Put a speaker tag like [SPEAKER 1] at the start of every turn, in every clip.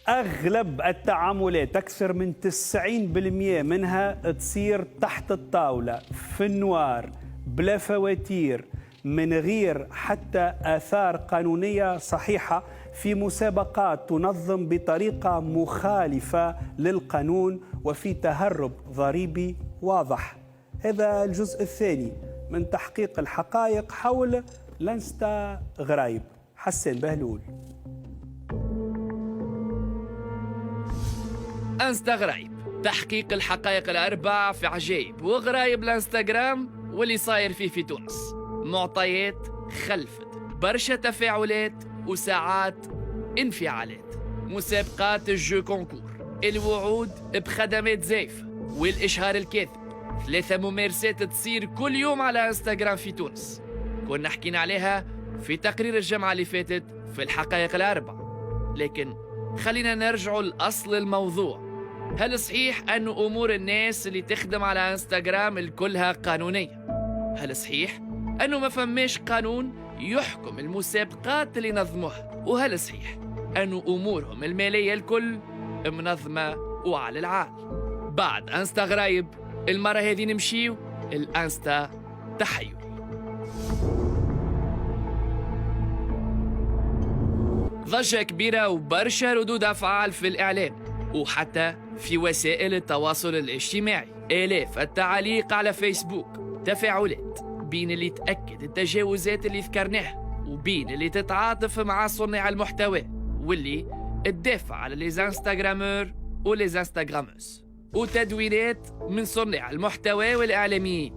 [SPEAKER 1] أغلب التعاملات أكثر من 90% منها تصير تحت الطاولة في النوار بلا فواتير من غير حتى آثار قانونية صحيحة في مسابقات تنظم بطريقة مخالفة للقانون وفي تهرب ضريبي واضح. هذا الجزء الثاني من تحقيق الحقائق حول الانستغرايب. حسن بهلول.
[SPEAKER 2] انستغرايب، تحقيق الحقائق الأربع في عجائب وغرايب الانستغرام واللي صاير فيه في تونس. معطيات خلفت برشا تفاعلات وساعات انفعالات، مسابقات الجو كونكور، الوعود بخدمات زايفة والإشهار الكاذب. 3 ممارسات تصير كل يوم على انستغرام في تونس، كنا حكينا عليها في تقرير الجمعة اللي فاتت في الحقائق الأربع. لكن خلينا نرجعوا لأصل الموضوع. هل صحيح أن أمور الناس اللي تخدم على انستغرام الكلها قانونية؟ هل صحيح أنه ما فماش قانون يحكم المسابقات اللي نظموها؟ وهل صحيح أنه أمورهم المالية الكل منظمة وعلى العال؟ بعد انستغرايب المرة هذه نمشيو الانستا تحيل. ضجة كبيرة وبرشا ردود أفعال في الإعلام وحتى في وسائل التواصل الاجتماعي. آلاف التعاليق على فيسبوك، تفاعلات بين اللي تأكد التجاوزات اللي ذكرناها وبين اللي تتعاطف مع صناع المحتوى واللي تدافع على ليزانستغرامور وليزانستغراموز، وتدوينات من صناع المحتوى والإعلاميين.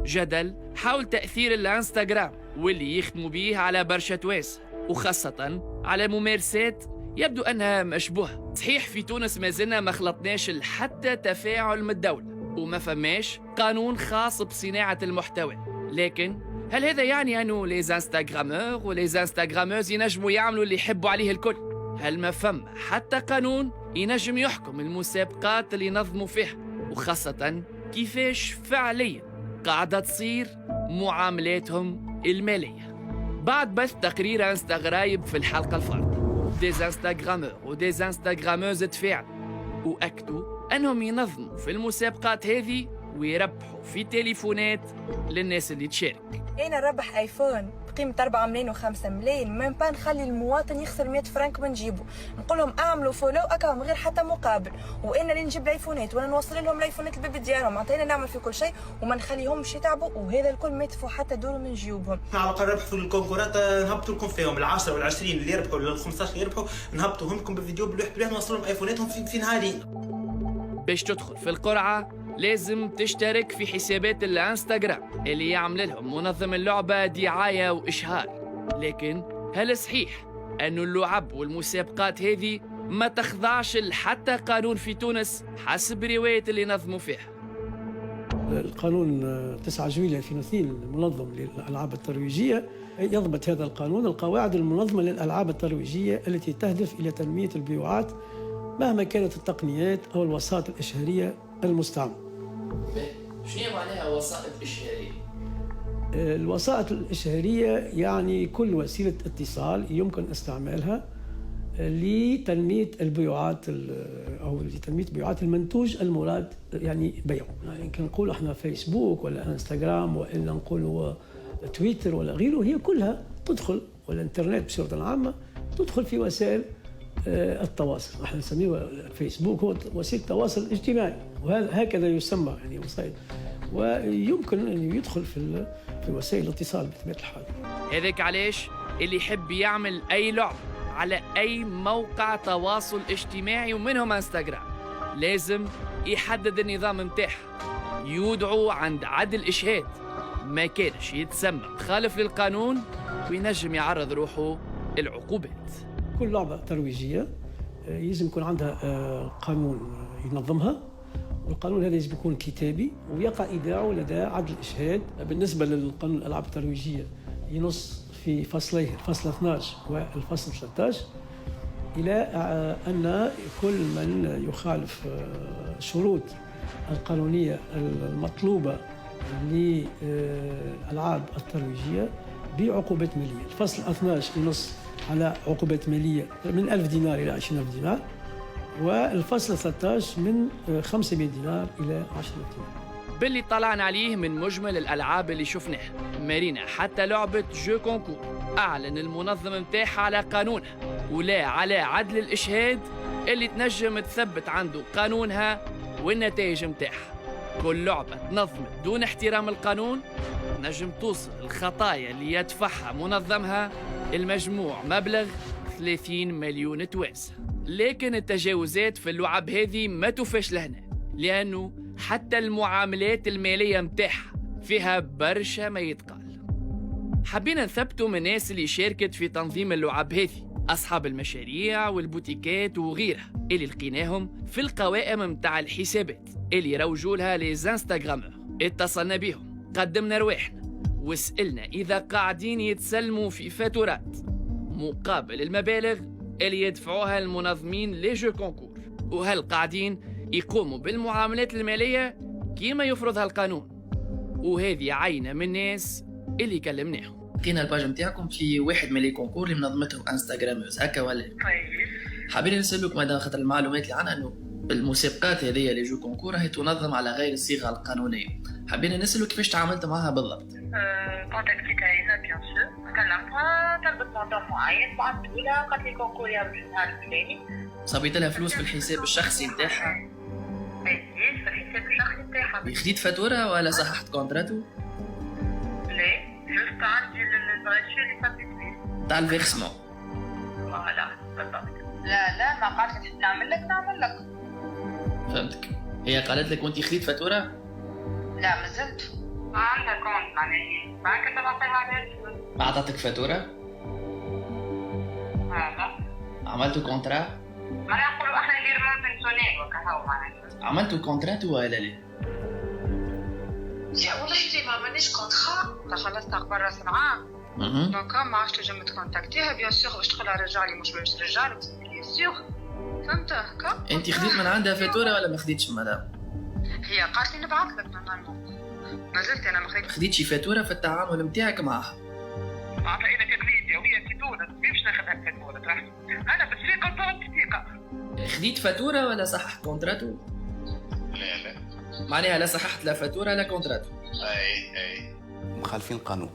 [SPEAKER 2] جدل حول تأثير الانستغرام واللي يخدموا بيه على برشا توانسة وخاصة على ممارسات يبدو أنها مشبوهة. صحيح في تونس ما زلنا ما خلطناش حتى تفاعل من الدولة وما فماش قانون خاص بصناعة المحتوى، لكن هل هذا يعني أنه ليزانستغرامور وليزانستغراموز ينجموا يعملوا اللي يحبوا عليه الكل؟ هل ما فما حتى قانون ينجم يحكم المسابقات اللي ينظموا فيها، وخاصة كيفاش فعليا قاعدة تصير معاملاتهم المالية؟ بعد بث تقرير انستغرايب في الحلقة الفارطة، ديزانستغرامور وديزانستغراموز تفاعلوا وأكدوا أنهم ينظموا في المسابقات هذه ويربحوا في تليفونات للناس اللي تشارك.
[SPEAKER 3] أنا ربح آيفون بقيمة 4 ملايين و5 ملايين، ما نبقى نخلي المواطن يخسر 100 فرنك من جيبه، نقول لهم اعملوا فولو اكا من غير حتى مقابل، وانا اللي نجيب الايفونات وانا نوصل لهم الايفونات البيبي ديالهم، معناتها نعمل في كل شيء وما نخليهمش يتعبوا، وهذا الكل ما يدفعوا حتى دور من جيوبهم.
[SPEAKER 4] على الاقل ربحوا الكونكورات نهبطوا لكم فيهم ال10 وال20 اللي يربحوا ولا ال15 اللي يربحوا، نهبطوهم لكم بالفيديو بلوح نوصل لهم ايفوناتهم في نهارين.
[SPEAKER 2] باش تدخل في القرعة لازم تشترك في حسابات الانستغرام اللي يعمل لهم منظم اللعبة دعاية وإشهار. لكن هل صحيح أن اللعب والمسابقات هذه ما تخضعش لحتى قانون في تونس حسب رواية اللي نظموا فيها؟
[SPEAKER 5] القانون 9 جويلية 2002 المنظم للألعاب الترويجية يضبط هذا القانون القواعد المنظمة للألعاب الترويجية التي تهدف إلى تنمية البيوعات مهما كانت التقنيات أو الوسائط الإشهارية المستعملة.
[SPEAKER 2] شنو معناها وسائط إشهارية؟
[SPEAKER 5] الوسائط الإشهارية يعني كل وسيلة اتصال يمكن استعمالها لتنمية البيوعات أو لتنمية بيوعات المنتوج المراد يعني بيعه. يعني نقول احنا فيسبوك ولا انستغرام ولا نقول تويتر ولا غيره، هي كلها تدخل، ولا الانترنت بصورة عامة تدخل في وسائل التواصل. احنا نسميه فيسبوك هو وسيلة تواصل اجتماعي، وهكذا يسمى يعني وسائل، ويمكن أن يدخل في وسائل الاتصال بطبيعة الحال.
[SPEAKER 2] هذاك علاش اللي يحب يعمل أي لعبة على أي موقع تواصل اجتماعي ومنهم انستغرام لازم يحدد النظام متاعها، يودعوا عند عدل إشهاد، ما كانش يتسمى مخالف للقانون وينجم يعرض روحه العقوبات.
[SPEAKER 5] كل لعبة ترويجية يلزم يكون عندها قانون ينظمها، والقانون هذا يجب يكون كتابي ويقع إيداعه لدى عدل الإشهاد. بالنسبة للقانون الألعاب الترويجية ينص في فصليه الفصل 12 والفصل 13 إلى أن كل من يخالف الشروط القانونية المطلوبة للألعاب الترويجية بعقوبات مالية. الفصل 12 ينص على عقوبات مالية من 1000 دينار إلى 20000 دينار، والفصل 13 من 500 دينار إلى 10000 دينار.
[SPEAKER 2] باللي طلعنا عليه من مجمل الألعاب اللي شفناها، مارينا حتى لعبة جو كونكور أعلن المنظم متاعها على قانونها، ولا على عدل الإشهاد اللي تنجم تثبت عنده قانونها والنتائج متاعها. كل لعبة تنظمت دون احترام القانون نجم توصل الخطايا اللي يدفعها منظمها المجموع مبلغ 30 مليون توانسة. لكن التجاوزات في اللعب هذه ما توفاش لهنا، لأنه حتى المعاملات المالية متاعها فيها برشا ما يتقال. حبينا نثبتوا من الناس اللي شاركت في تنظيم اللعب هذه، أصحاب المشاريع والبوتيكات وغيرها اللي لقيناهم في القوائم متاع الحسابات اللي روجوا لها ليزانستغرامور. اتصلنا بهم، قدمنا رواحنا وسألنا إذا قاعدين يتسلموا في فاتورات مقابل المبالغ اللي يدفعوها المنظمين لجو كونكور، وهل قاعدين يقوموا بالمعاملات المالية كما يفرضها القانون. وهذه عينة من الناس اللي كلمناهم.
[SPEAKER 6] لقينا الباج نتاعكم في واحد من لي كونكور اللي منظمته انستغراموز هكا ولا؟
[SPEAKER 7] طيب
[SPEAKER 6] حابين نسألوك مدام خاطر المعلومات اللي عنا انه المسابقات هذه اللي جو كونكور هي تنظم على غير الصيغه القانونيه. حابين نسألوك كيفاش تعاملت معها بالضبط؟
[SPEAKER 7] كونتاكتيت هنا بيان سور، كلمتها طلبت موضوع معين، بعثت لها قالت لي كونكور يا النهار الفلاني.
[SPEAKER 6] صابيت لها فلوس في الحساب الشخصي نتاعها؟
[SPEAKER 7] ايه في الحساب الشخصي نتاعها.
[SPEAKER 6] خديت فاتوره ولا صححت كونتراتو؟
[SPEAKER 7] لا جوست عندي البراشير اللي صابت فيه
[SPEAKER 6] تاع الفيرسمون.
[SPEAKER 7] فوالا بالضبط. لا ما قالت لي نعمل لك.
[SPEAKER 6] فهمتك. هي قالت لك وانت خديت فاتوره؟
[SPEAKER 7] لا مازلت عندها كونت معناها بعد كده بعطيها على
[SPEAKER 6] ما عطاتك فاتوره؟
[SPEAKER 7] هذا
[SPEAKER 6] عملتوا كونترا؟
[SPEAKER 7] ما نقولوا احنا نديروا بنسونير وكهو معناها.
[SPEAKER 6] عملتوا كونتراتو ولا لا؟
[SPEAKER 7] يا والله زي ما عملناش كونترا، خلصنا قبل راس العام. دونك ما عرفتش تنجم تكونتاكتيها بيان سور باش تقولها رجع لي مش باش ترجع لك بيان سور. فهمت هكا؟
[SPEAKER 6] انت خديت من عندها فاتوره ولا ما خديتش مدام؟
[SPEAKER 7] هي قالت لي نبعث لك نورمالمون، مازلت انا ما خديتش.
[SPEAKER 6] خديتي فاتوره في التعامل نتاعك معها؟
[SPEAKER 7] عطا انا كغليتي وهي في تونس كيفاش ناخذ الفاتوره تراح انا بالثقه طلبت ثقه.
[SPEAKER 6] خديت فاتوره ولا صححت كونتراتو؟
[SPEAKER 8] لا
[SPEAKER 6] معناها لا صححت لا فاتوره لا كونتراتو.
[SPEAKER 8] اي مخالفين القانون.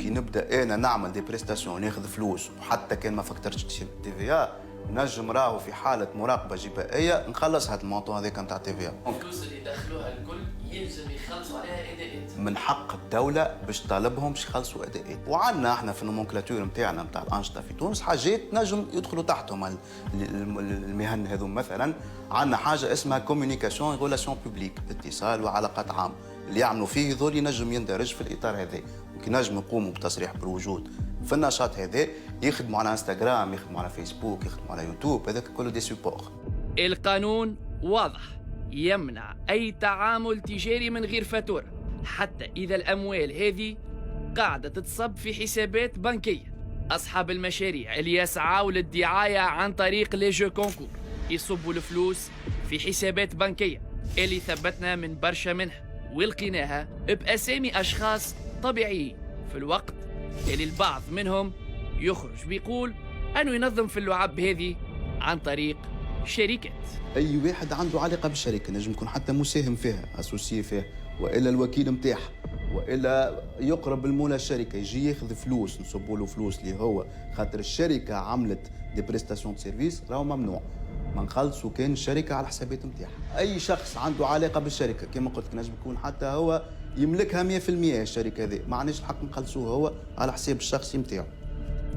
[SPEAKER 8] كي نبدا انا نعمل دي بريستاسيون وناخذ فلوس وحتى كان ما فكرتش تي في ا نجم راهو في حاله مراقبه جبائيه نخلص هذا المونطون هذاك نتاع تي في ا.
[SPEAKER 6] الفلوس اللي دخلوها الكل يلزم يخلصوا عليها اداءات.
[SPEAKER 8] من حق الدوله باش طالبهم باش يخلصوا اداءات، وعندنا احنا في النومنكلاتور نتاعنا نتاع الانشطه في تونس حاجات نجم يدخلوا تحتهم المهن هذو. مثلا عندنا حاجه اسمها كوميونيكاسيون ريلاسيون بوبليك، اتصال وعلاقات عامه، اللي يعملوا فيه ذول ينجم يندرج في الاطار هذا. كي نجم يقوموا بتصريح بالوجود في النشاط هذا، يخدموا على انستغرام، يخدموا على فيسبوك، يخدموا على يوتيوب، هذاك كله دي سوبور.
[SPEAKER 2] القانون واضح، يمنع أي تعامل تجاري من غير فاتورة، حتى إذا الأموال هذه قاعدة تتصب في حسابات بنكية. أصحاب المشاريع اللي يسعوا للدعاية عن طريق لي جو كونكور يصبوا الفلوس في حسابات بنكية اللي ثبتنا من برشا منها ولقيناها بأسامي أشخاص طبيعيين، في الوقت اللي البعض منهم يخرج بيقول أنه ينظم في اللعب هذه عن طريق شركات.
[SPEAKER 8] اي واحد عنده علاقه بالشركه نجم يكون حتى مساهم فيها، اسوسي فيها، والا الوكيل نتاعها، والا يقرب المولى الشركه يجي ياخذ فلوس، نصبوا له فلوس اللي هو خاطر الشركه عملت دي بريستاسيون دو سيرفيس، راهو ممنوع ما نخلصوا كان الشركه على الحسابات نتاعها. اي شخص عنده علاقه بالشركه كما قلت نجم يكون حتى هو يملكها 100% الشركه هذه، ما عندناش الحق نخلصوه هو على حساب الشخصي نتاعو.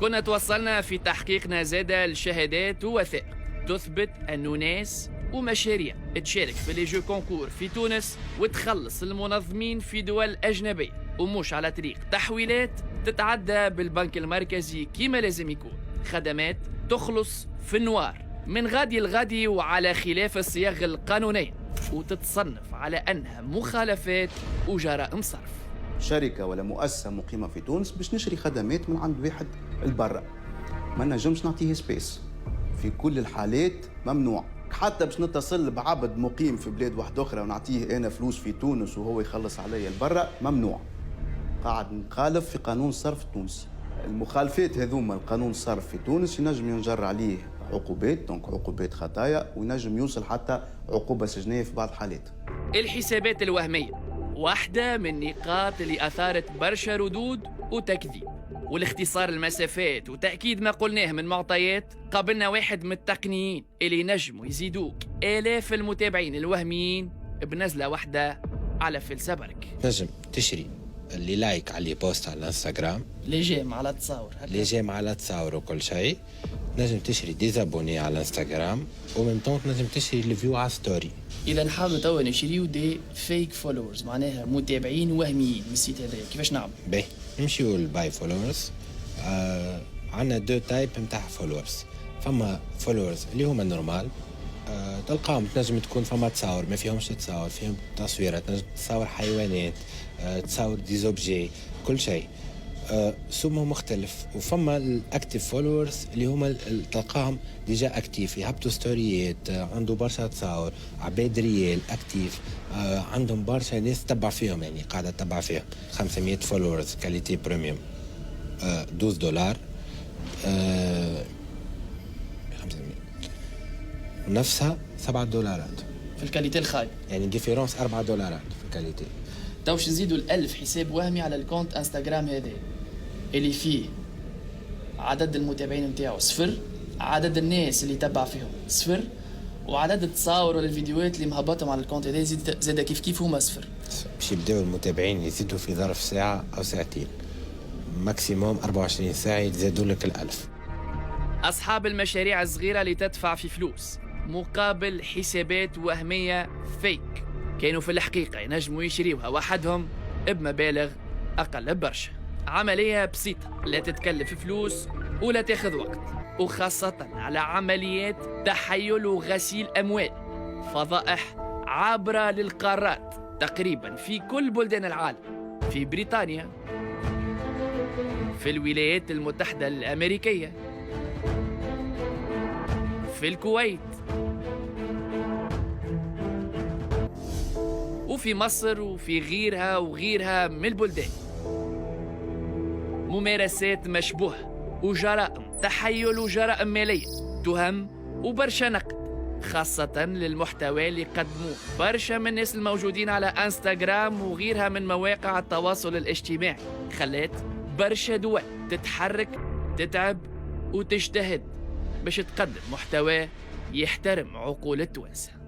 [SPEAKER 2] كنا توصلنا في تحقيقنا زادة لشهادات ووثائق تثبت أنه ناس ومشاريع تشارك في لي جو كونكور في تونس وتخلص المنظمين في دول أجنبية، ومش على طريق تحويلات تتعدى بالبنك المركزي كيما لازم يكون، خدمات تخلص في النوار من غادي لغادي وعلى خلاف الصياغ القانونية، وتتصنف على أنها مخالفات وجرائم صرف.
[SPEAKER 8] شركه ولا مؤسسه مقيمه في تونس باش نشري خدمات من عند واحد البرا ما نجمش نعطيه سبيس، في كل الحالات ممنوع. حتى باش نتصل بعبد مقيم في بلاد واحده اخرى ونعطيه انا فلوس في تونس وهو يخلص عليا البرا ممنوع، قاعد نخالف في قانون الصرف التونسي. المخالفات هذوما القانون الصارف في تونس ينجم ينجر عليه عقوبات، دونك عقوبات خطايا، وينجم يوصل حتى عقوبة سجنية في بعض الحالات.
[SPEAKER 2] الحسابات الوهمية واحدة من النقاط اللي أثارت برشا ردود وتكذيب، والاختصار المسافات وتأكيد ما قلناه من معطيات. قابلنا واحد من التقنيين اللي ينجموا يزيدوك آلاف المتابعين الوهميين بنزلة واحدة على فلسة برك.
[SPEAKER 9] نجم تشري اللي لايك على بوست على الانستغرام،
[SPEAKER 6] اللي جيم على تصاور،
[SPEAKER 9] اللي جيم على تصاور وكل شيء. نجم تشري ديزابوني على الانستغرام، ومن طون نجم تشري الفيو على ستوري.
[SPEAKER 6] اذا نحاولوا توا نشريو دي فيك فولورز، معناها متابعين وهميين من السيت هذا، كيفاش نعمل؟
[SPEAKER 9] باهي نمشيو للباي فولورز. عندنا دو تايب نتاع فولورز. فما فولورز اللي هما نورمال، تلقاهم تنجم تكون فما تصاور ما فيهمش تصاور، فيهم تصويرات، تنجم تصور حيوانات، تصور ديزوبجي، كل شيء. سمهم مختلف. وفما الاكتيف فولورز اللي هما تلقاهم ديجا اكتيف، يهبطوا ستوريات، عنده برشا تصاور، عباد ريال اكتيف، عندهم برشا ناس تتبع فيهم، يعني قاعده تتبع فيهم. 500 فولورز كاليتي بريميوم، $12. 500 نفسها $7
[SPEAKER 6] في الكاليتي الخايب،
[SPEAKER 9] يعني ديفيرونس $4 في الكاليتي.
[SPEAKER 6] توش نزيدوا 1000 حساب وهمي على الكونت انستغرام هذا اللي فيه عدد المتابعين نتاعو 0، عدد الناس اللي يتبع فيهم 0، وعدد التصاور ولا الفيديوهات اللي مهبطهم على الكونت هذا زاد كيف هما 0.
[SPEAKER 9] باش يبداو المتابعين يزيدوا في ظرف ساعة أو ساعتين، ماكسيموم 24 ساعة يزيدوا لك 1000.
[SPEAKER 2] أصحاب المشاريع الصغيرة اللي تدفع في فلوس مقابل حسابات وهمية فيك كانوا في الحقيقة ينجموا يشريوها وحدهم بمبالغ أقل برشا. عملية بسيطة لا تتكلف فلوس ولا تاخذ وقت، وخاصة على عمليات تحيل وغسيل أموال. فضائح عابرة للقارات تقريبا في كل بلدان العالم، في بريطانيا، في الولايات المتحدة الأمريكية، في الكويت، وفي مصر، وفي غيرها وغيرها من البلدان. ممارسات مشبوهة وجرائم تحيل وجرائم مالية، تهم وبرشا نقد، خاصة للمحتوى اللي قدموه برشا من الناس الموجودين على انستغرام وغيرها من مواقع التواصل الاجتماعي. خلات برشا دول تتحرك، تتعب وتجتهد باش تقدم محتوى يحترم عقول التوانسة.